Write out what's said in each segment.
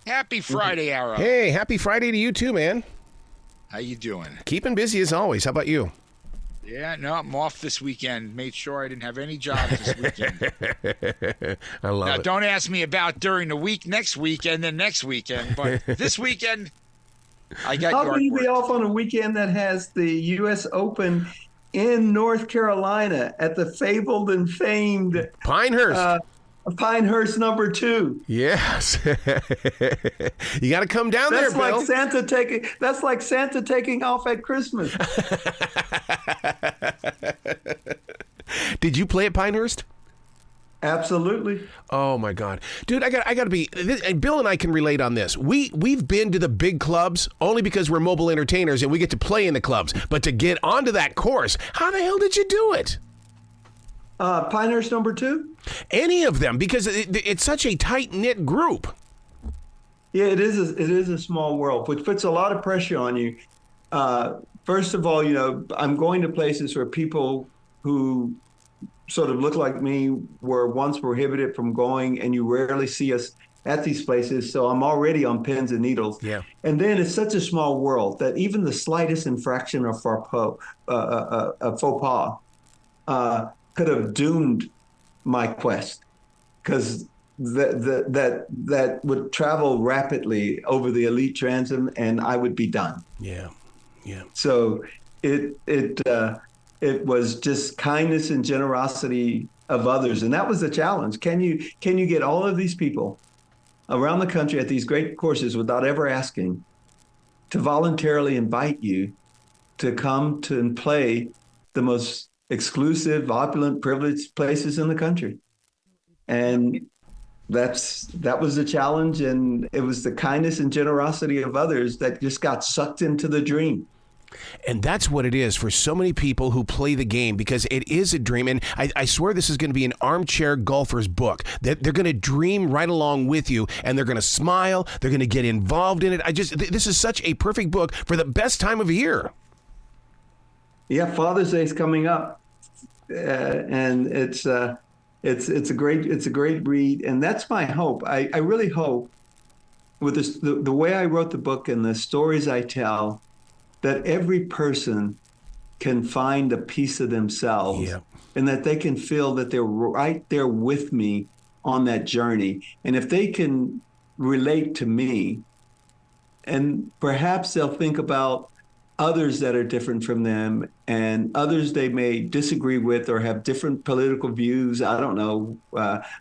Happy Friday, Arrow. Hey, happy Friday to you too, man. How you doing? Keeping busy as always. How about you? Yeah, no, I'm off this weekend. Made sure I didn't have any jobs this weekend. I love Now, it. don't ask me about during the week, next weekend, then next weekend. But this weekend, I got How yard can you work. be off on a weekend that has the U.S. Open in North Carolina at the fabled and famed Pinehurst. Pinehurst #2? Yes. You got to come down That's there, like Bill. Santa taking. That's like Santa taking off at Christmas. Did you play at Pinehurst? Absolutely. Oh my God, dude! I got to be. And Bill and I can relate on this. We've been to the big clubs only because we're mobile entertainers and we get to play in the clubs. But to get onto that course, how the hell did you do it? Pinehurst #2. Any of them, because it's such a tight knit group. Yeah, it is. It is a small world, which puts a lot of pressure on you. First of all, I'm going to places where people who sort of look like me were once prohibited from going, and you rarely see us at these places. So I'm already on pins and needles. Yeah. And then it's such a small world that even the slightest infraction of faux pas could have doomed my quest, because that would travel rapidly over the elite transom, and I would be done. Yeah. So it was just kindness and generosity of others, and that was the challenge. Can you get all of these people around the country at these great courses without ever asking to voluntarily invite you to come to and play the most exclusive, opulent, privileged places in the country? And that was the challenge, and it was the kindness and generosity of others that just got sucked into the dream. And that's what it is for so many people who play the game, because it is a dream. And I swear this is going to be an armchair golfer's book. They're going to dream right along with you, and they're going to smile. They're going to get involved in it. This is such a perfect book for the best time of year. Yeah, Father's Day is coming up, and it's a great read, and that's my hope. I really hope, with this, the way I wrote the book and the stories I tell, that every person can find a piece of themselves. Yep. And that they can feel that they're right there with me on that journey. And if they can relate to me, and perhaps they'll think about others that are different from them, and others they may disagree with or have different political views. I don't know.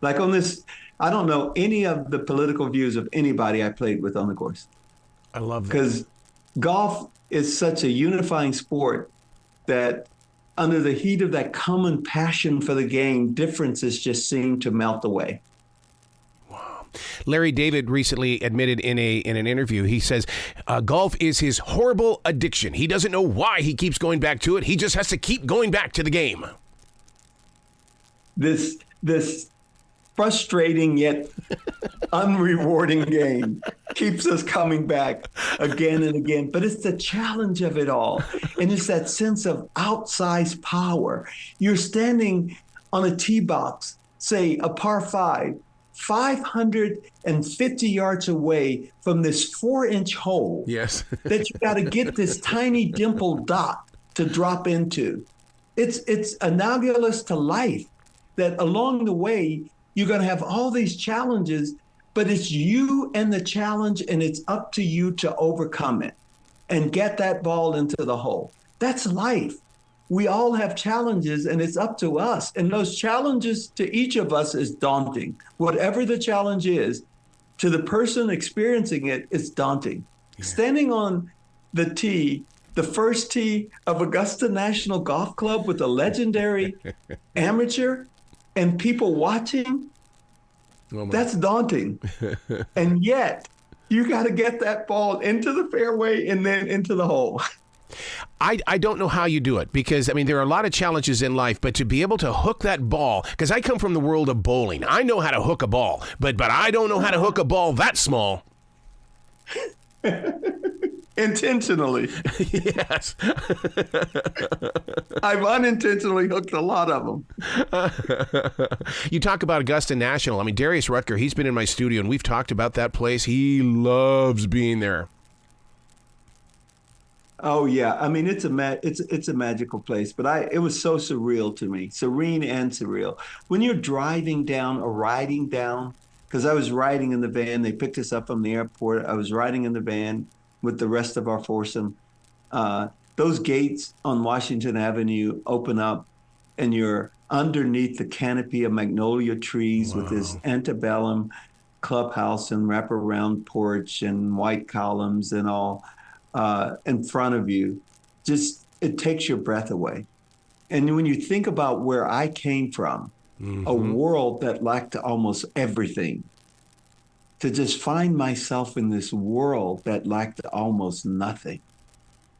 Like on this, I don't know any of the political views of anybody I played with on the course. I love that. Because golf is such a unifying sport that under the heat of that common passion for the game, differences just seem to melt away. Larry David recently admitted in an interview, he says, golf is his horrible addiction. He doesn't know why he keeps going back to it. He just has to keep going back to the game. This frustrating yet unrewarding game keeps us coming back again and again. But it's the challenge of it all. And it's that sense of outsized power. You're standing on a tee box, say a par 5, 550 yards away from this 4-inch hole. Yes. That you got to get this tiny dimpled dot to drop into. It's analogous to life, that along the way, you're going to have all these challenges, but it's you and the challenge, and it's up to you to overcome it and get that ball into the hole. That's life. We all have challenges, and it's up to us. And those challenges to each of us is daunting. Whatever the challenge is, to the person experiencing it, it's daunting. Yeah. Standing on the tee, the first tee of Augusta National Golf Club with a legendary amateur, and people watching, that's daunting. And yet, you got to get that ball into the fairway and then into the hole. I don't know how you do it, because, I mean, there are a lot of challenges in life, but to be able to hook that ball, because I come from the world of bowling. I know how to hook a ball, but I don't know how to hook a ball that small. Intentionally. Yes. I've unintentionally hooked a lot of them. You talk about Augusta National. I mean, Darius Rutger, he's been in my studio, and we've talked about that place. He loves being there. Oh yeah, I mean it's a magical place, but it was so surreal to me, serene and surreal. When you're driving down or riding down, because I was riding in the van, they picked us up from the airport. I was riding in the van with the rest of our foursome. Those gates on Washington Avenue open up, and you're underneath the canopy of magnolia trees with this antebellum clubhouse and wraparound porch and white columns and all. In front of you, just it takes your breath away. And when you think about where I came from, a world that lacked almost everything, to just find myself in this world that lacked almost nothing,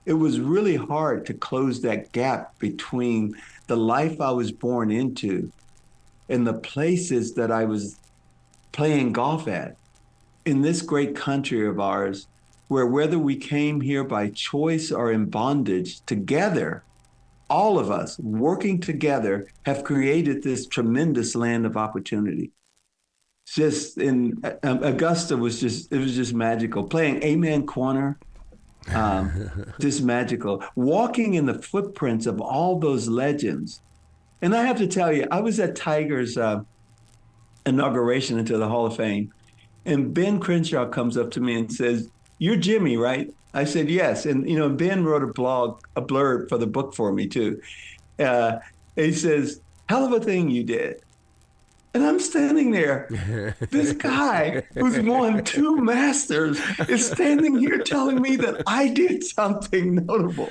it was really hard to close that gap between the life I was born into and the places that I was playing golf at in this great country of ours, where whether we came here by choice or in bondage, together, all of us working together have created this tremendous land of opportunity. Just in Augusta it was just magical. Playing Amen Corner, just magical. Walking in the footprints of all those legends. And I have to tell you, I was at Tiger's inauguration into the Hall of Fame, and Ben Crenshaw comes up to me and says, "You're Jimmie, right?" I said, "Yes." And, Ben wrote a blurb for the book for me, too. He says, "Hell of a thing you did." And I'm standing there. This guy who's won 2 Masters is standing here telling me that I did something notable.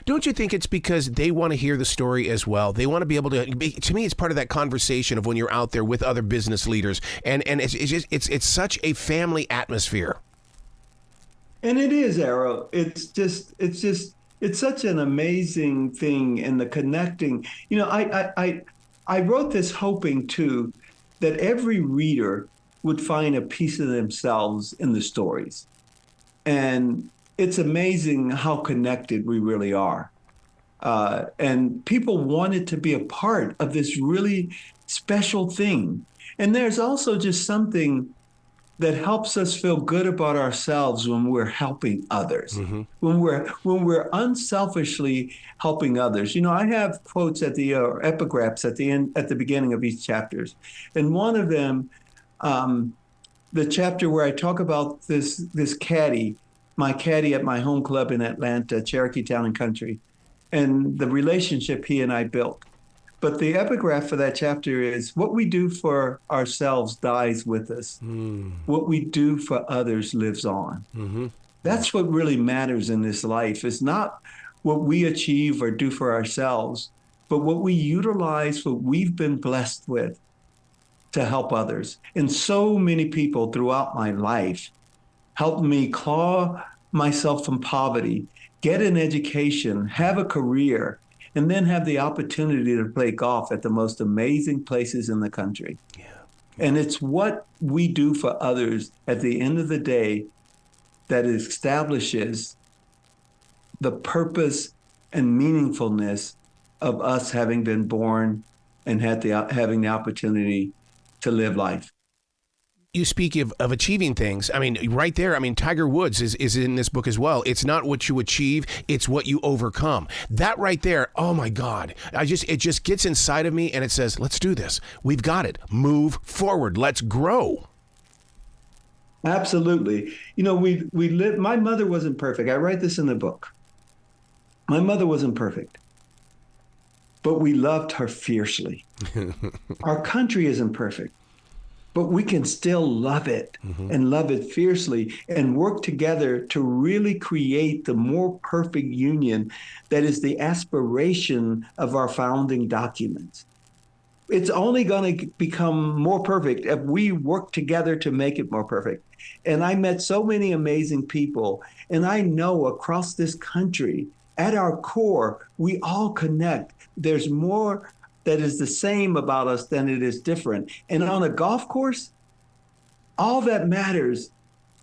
Don't you think it's because they want to hear the story as well? They want to be able to me, it's part of that conversation of when you're out there with other business leaders. And it's such a family atmosphere. And it is, Arrow. It's such an amazing thing in the connecting. I wrote this hoping, too, that every reader would find a piece of themselves in the stories. And it's amazing how connected we really are. And people wanted to be a part of this really special thing. And there's also just something that helps us feel good about ourselves when we're helping others, when we're unselfishly helping others. I have quotes at the epigraphs at the beginning of each chapters, and one of them, the chapter where I talk about this caddy, my caddy at my home club in Atlanta, Cherokee Town and Country, and the relationship he and I built. But the epigraph for that chapter is, "What we do for ourselves dies with us. What we do for others lives on." That's what really matters in this life. It's not what we achieve or do for ourselves, but what we utilize, what we've been blessed with to help others. And so many people throughout my life helped me claw myself from poverty, get an education, have a career, and then have the opportunity to play golf at the most amazing places in the country. Yeah. And it's what we do for others at the end of the day that establishes the purpose and meaningfulness of us having been born and having the opportunity to live life. You speak of achieving things. I mean, right there, Tiger Woods is in this book as well. It's not what you achieve, it's what you overcome. That right there, oh my God. It just gets inside of me and it says, let's do this. We've got it. Move forward. Let's grow. Absolutely. We live. My mother wasn't perfect. I write this in the book. My mother wasn't perfect, but we loved her fiercely. Our country isn't perfect, but we can still love it and love it fiercely and work together to really create the more perfect union that is the aspiration of our founding documents. It's only going to become more perfect if we work together to make it more perfect. And I met so many amazing people, and I know across this country, at our core, we all connect. There's more that is the same about us than it is different. And on a golf course, all that matters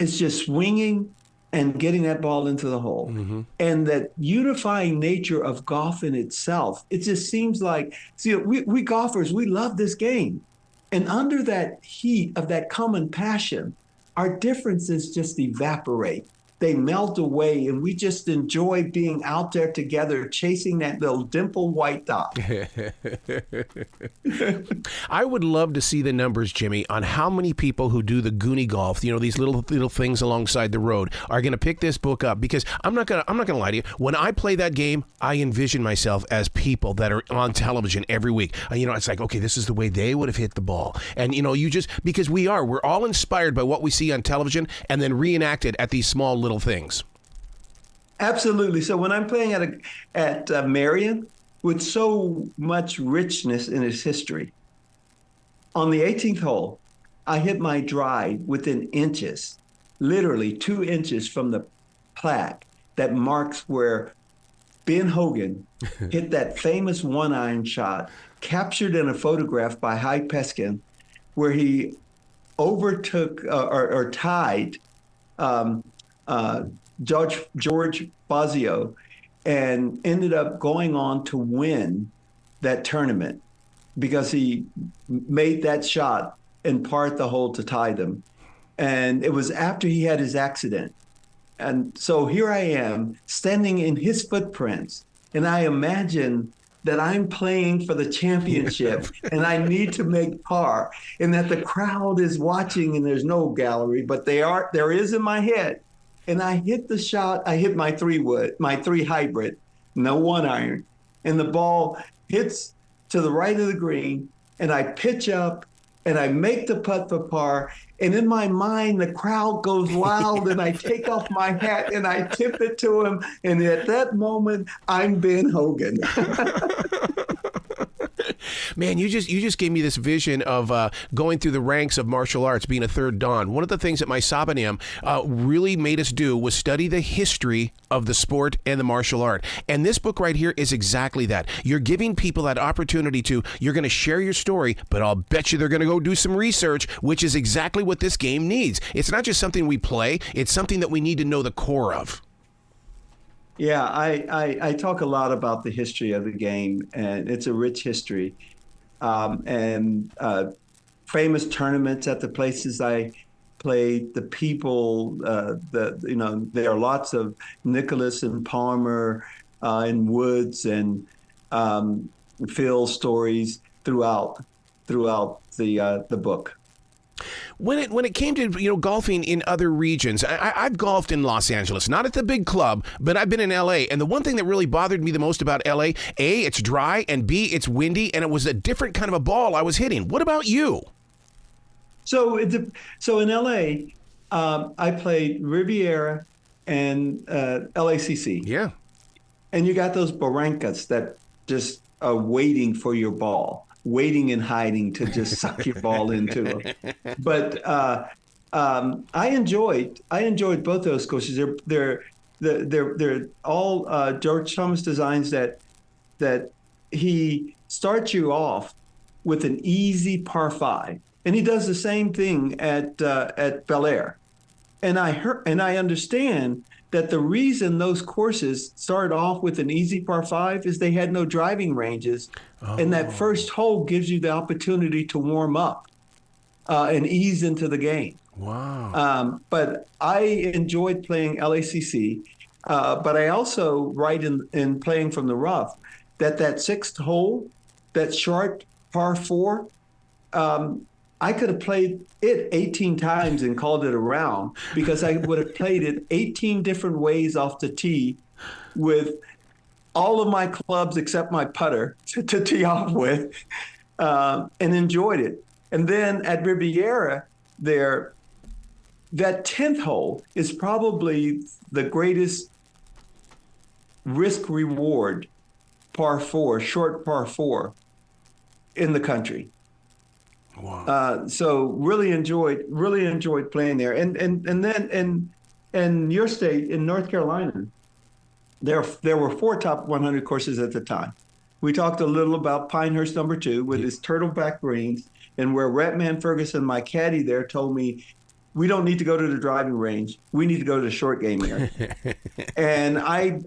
It's just swinging and getting that ball into the hole. And that unifying nature of golf in itself, it just seems like, see, we golfers, we love this game. And under that heat of that common passion, our differences just evaporate. They melt away, and we just enjoy being out there together, chasing that little dimple white dot. I would love to see the numbers, Jimmie, on how many people who do the Goonie golf, these little things alongside the road, are going to pick this book up. Because I'm not gonna lie to you. When I play that game, I envision myself as people that are on television every week. It's like, okay, this is the way they would have hit the ball, and because we're all inspired by what we see on television, and then reenacted at these small little things. Absolutely. So when I'm playing at Marion, with so much richness in its history, on the 18th hole, I hit my drive within inches, literally 2 inches from the plaque that marks where Ben Hogan hit that famous one-iron shot, captured in a photograph by Hy Peskin, where he overtook or tied George Fazio, and ended up going on to win that tournament because he made that shot and parred the hole to tie them. And it was after he had his accident. And so here I am standing in his footprints, and I imagine that I'm playing for the championship and I need to make par, and that the crowd is watching, and there's no gallery, but there is in my head. And I hit the shot. I hit my 3 hybrid, no one iron, and the ball hits to the right of the green, and I pitch up and I make the putt for par. And in my mind, the crowd goes wild, and I take off my hat and I tip it to him. And at that moment, I'm Ben Hogan. Man, you just gave me this vision of going through the ranks of martial arts, being a third dan. One of the things that my Sabanim really made us do was study the history of the sport and the martial art. And this book right here is exactly that. You're giving people that opportunity you're going to share your story, but I'll bet you they're going to go do some research, which is exactly what this game needs. It's not just something we play, it's something that we need to know the core of. Yeah, I talk a lot about the history of the game, and it's a rich history. And famous tournaments at the places I played, the people, there are lots of Nicholas and Palmer and Woods and Phil stories throughout the book. When it came to golfing in other regions, I've golfed in Los Angeles, not at the big club, but I've been in L.A. And the one thing that really bothered me the most about L.A., A, it's dry, and B, it's windy, and it was a different kind of a ball I was hitting. What about you? So in L.A., I played Riviera and LACC. Yeah. And you got those barrancas that just are waiting for your ball, waiting and hiding to just suck your ball into them. But I enjoyed both those courses. They're all George Thomas designs that he starts you off with an easy par 5, and he does the same thing at Bel Air. And I understand that the reason those courses start off with an easy par 5 is they had no driving ranges. Oh. And that first hole gives you the opportunity to warm up and ease into the game. Wow. But I enjoyed playing LACC, but I also write in playing from the rough that sixth hole, that short par 4, I could have played it 18 times and called it a round, because I would have played it 18 different ways off the tee with all of my clubs except my putter to tee off with, and enjoyed it. And then at Riviera there, that 10th hole is probably the greatest risk reward par 4, short par 4 in the country. Wow. So really enjoyed playing there. And then in your state, in North Carolina, there were 4 top 100 courses at the time. We talked a little about Pinehurst #2 with its turtleback greens, and where Ratman Ferguson, my caddy there, told me we don't need to go to the driving range. We need to go to the short game area. And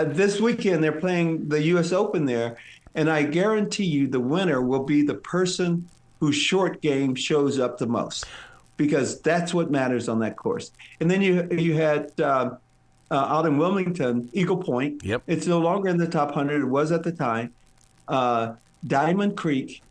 this weekend they're playing the U.S. Open there, and I guarantee you the winner will be the person whose short game shows up the most, because that's what matters on that course. And then you had out in Wilmington, Eagle Point. Yep. It's no longer in the top 100. It was at the time. Diamond Creek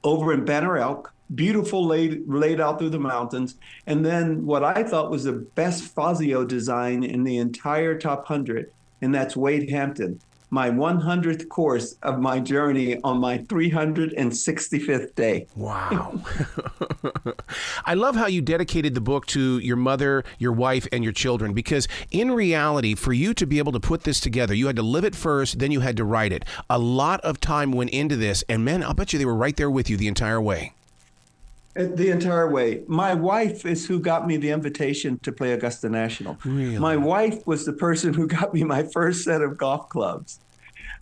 over in Banner Elk, beautiful laid out through the mountains. And then what I thought was the best Fazio design in the entire top 100, and that's Wade Hampton, my 100th course of my journey on my 365th day. Wow. I love how you dedicated the book to your mother, your wife, and your children, because in reality, for you to be able to put this together, you had to live it first, then you had to write it. A lot of time went into this, and man, I'll bet you they were right there with you the entire way. The entire way. My wife is who got me the invitation to play Augusta National. Really? My wife was the person who got me my first set of golf clubs.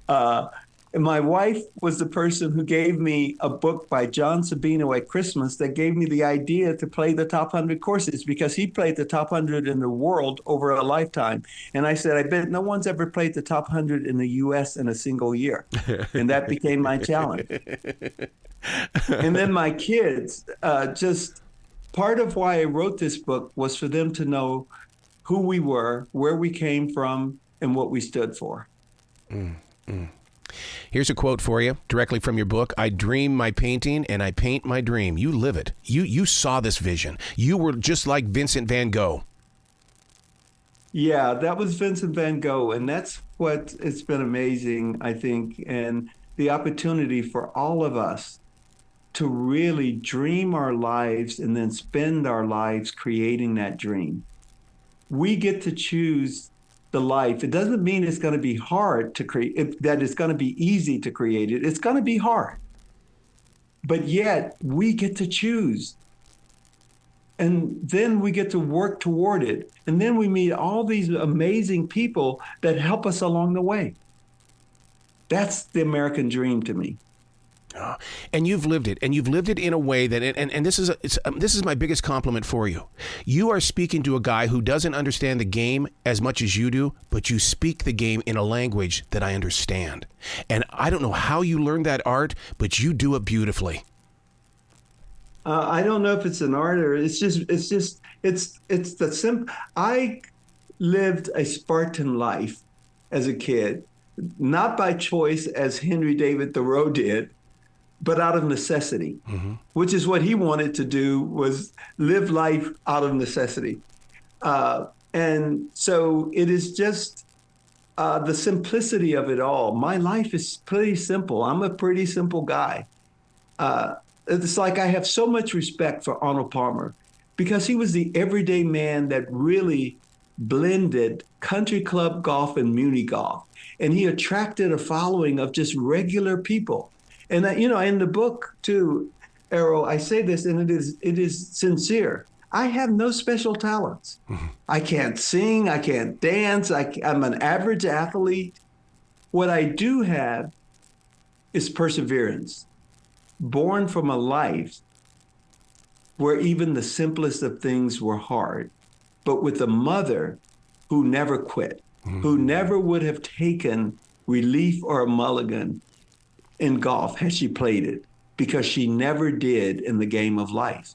And my wife was the person who gave me a book by John Sabino at Christmas that gave me the idea to play the top 100 courses, because he played the top 100 in the world over a lifetime. And I said, I bet no one's ever played the top 100 in the U.S. in a single year. And that became my challenge. And then my kids, just part of why I wrote this book was for them to know who we were, where we came from, and what we stood for. Here's a quote for you directly from your book. I dream my painting and I paint my dream. You live it. You saw this vision. You were just like Vincent van Gogh. Yeah, that was Vincent van Gogh. And that's what it's been amazing, I think, and the opportunity for all of us to really dream our lives and then spend our lives creating that dream. We get to choose the life. It doesn't mean it's going to be hard to create, that it's going to be easy to create it. It's going to be hard. But yet we get to choose. And then we get to work toward it. And then we meet all these amazing people that help us along the way. That's the American dream to me. And you've lived it, and you've lived it in a way that, and this is my biggest compliment for you. You are speaking to a guy who doesn't understand the game as much as you do, but you speak the game in a language that I understand. And I don't know how you learned that art, but you do it beautifully. I don't know if it's an art or it's the simple. I lived a Spartan life as a kid, not by choice as Henry David Thoreau did, but out of necessity, which is what he wanted to do, was live life out of necessity. And so it is just the simplicity of it all. My life is pretty simple. I'm a pretty simple guy. It's like I have so much respect for Arnold Palmer, because he was the everyday man that really blended country club golf and muni golf. And he attracted a following of just regular people. And in the book too, Errol, I say this, and it is sincere. I have no special talents. I can't sing. I can't dance. I'm an average athlete. What I do have is perseverance, born from a life where even the simplest of things were hard, but with a mother who never quit, who never would have taken relief or a mulligan in golf had she played it, because she never did in the game of life.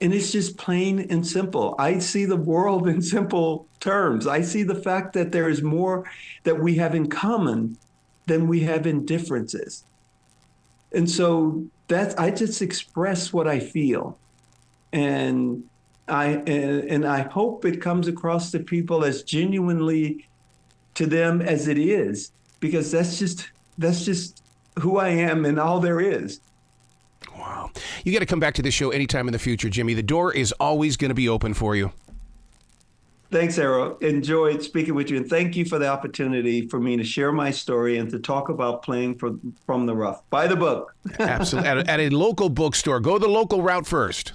And it's just plain and simple. I see the world in simple terms. I see the fact that there is more that we have in common than we have in differences. And so I just express what I feel. And I hope it comes across to people as genuinely to them as it is, because that's just who I am and all there is. Wow. You got to come back to this show anytime in the future, Jimmie. The door is always going to be open for you. Thanks, Errol. Enjoyed speaking with you. And thank you for the opportunity for me to share my story and to talk about playing from the rough. Buy the book. Absolutely. At a local bookstore. Go the local route first.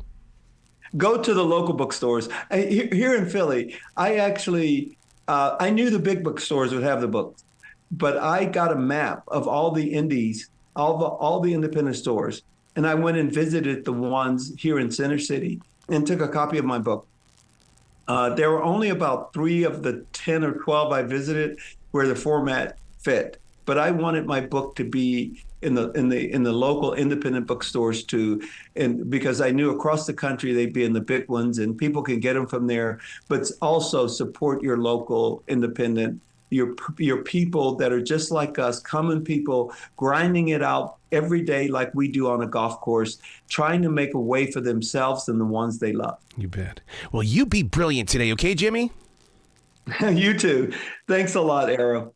Go to the local bookstores. Here in Philly, I actually, I knew the big bookstores would have the books, but I got a map of all the indies, all the independent stores. And I went and visited the ones here in Center City. and took a copy of my book. There were only about 3 of the 10 or 12 I visited where the format fit, but I wanted my book to be in the local independent bookstores too, and because I knew across the country they'd be in the big ones, and people can get them from there. But also support your local independent, your people that are just like us, common people, grinding it out every day like we do on a golf course, trying to make a way for themselves and the ones they love. You bet. Well, you be brilliant today, okay, Jimmie? You too. Thanks a lot, Arrow.